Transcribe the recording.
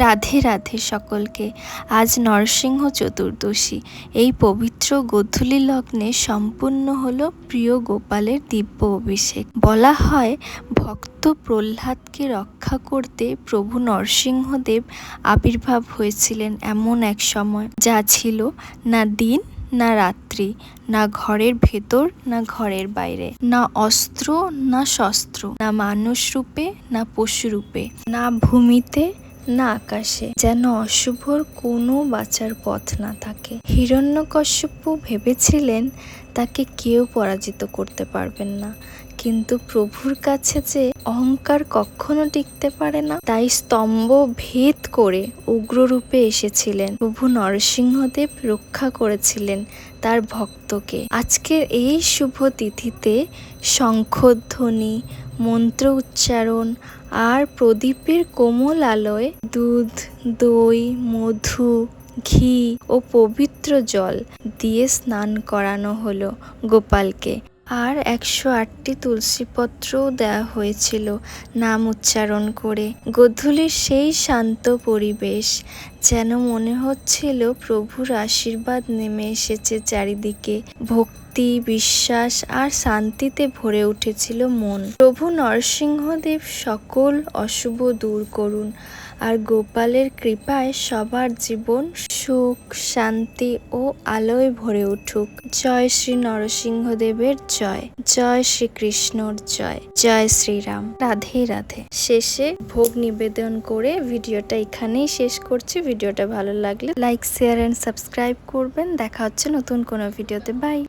রাধে রাধে সকলকে। আজ নরসিংহ চতুর্দশী। এই পবিত্র গোধূলি লগ্নে সম্পূর্ণ হলো প্রিয় গোপালের দিব্য অভিষেক। বলা হয় ভক্ত প্রহ্লাদকে রক্ষা করতে প্রভু নরসিংহদেব আবির্ভাব হয়েছিলেন এমন এক সময়, যা ছিল না দিন না রাত্রি, না ঘরের ভেতর না ঘরের বাইরে, না অস্ত্র না শস্ত্র, না মানুষ রূপে না পশু রূপে, না ভূমিতে না আকাশে, যেন অশুভর কোনো বাঁচার পথ না থাকে। হিরণ্যকশ্যপু ভেবেছিলেন তাকে কেউ পরাজিত করতে পারবেন না, কিন্তু প্রভুর কাছে যে অহংকার কখনো টিকতে পারে না, তাই স্তম্ভ ভেদ করে উগ্ররূপে এসেছিলেন। প্রভু নরসিংহদেব রক্ষা করেছিলেন তার ভক্তকে। আজকের এই শুভ তিথিতে শঙ্খধ্বনি, মন্ত্র উচ্চারণ আর প্রদীপের কোমল আলোয় দুধ, দই, মধু, ঘি ও পবিত্র জল দিয়ে স্নান করানো হলো গোপালকে। আর 108টি তুলসীপত্রও দেওয়া হয়েছিল নাম উচ্চারণ করে। গোধূলির সেই শান্ত পরিবেশ, যেন মনে হচ্ছিল প্রভুর আশীর্বাদ নেমে এসেছে চারিদিকে। ভক্তি, বিশ্বাস আর শান্তিতে ভরে উঠেছিল মন। প্রভু নরসিংহদেব সকল অশুভ দূর করুন, আর গোপালের কৃপায় সবার জীবন সুখ, শান্তি ও আলোয় ভরে উঠুক। জয় শ্রী নরসিংহদেবের জয়, জয় শ্রীকৃষ্ণর জয়, জয় শ্রীরাম। রাধে রাধে। শেষে ভোগ নিবেদন করে ভিডিওটা এখানেই শেষ করছি। ভিডিওটা ভালো লাগলে লাইক, শেয়ার এন্ড সাবস্ক্রাইব করবেন। দেখা হচ্ছে নতুন কোনো ভিডিওতে। বাই।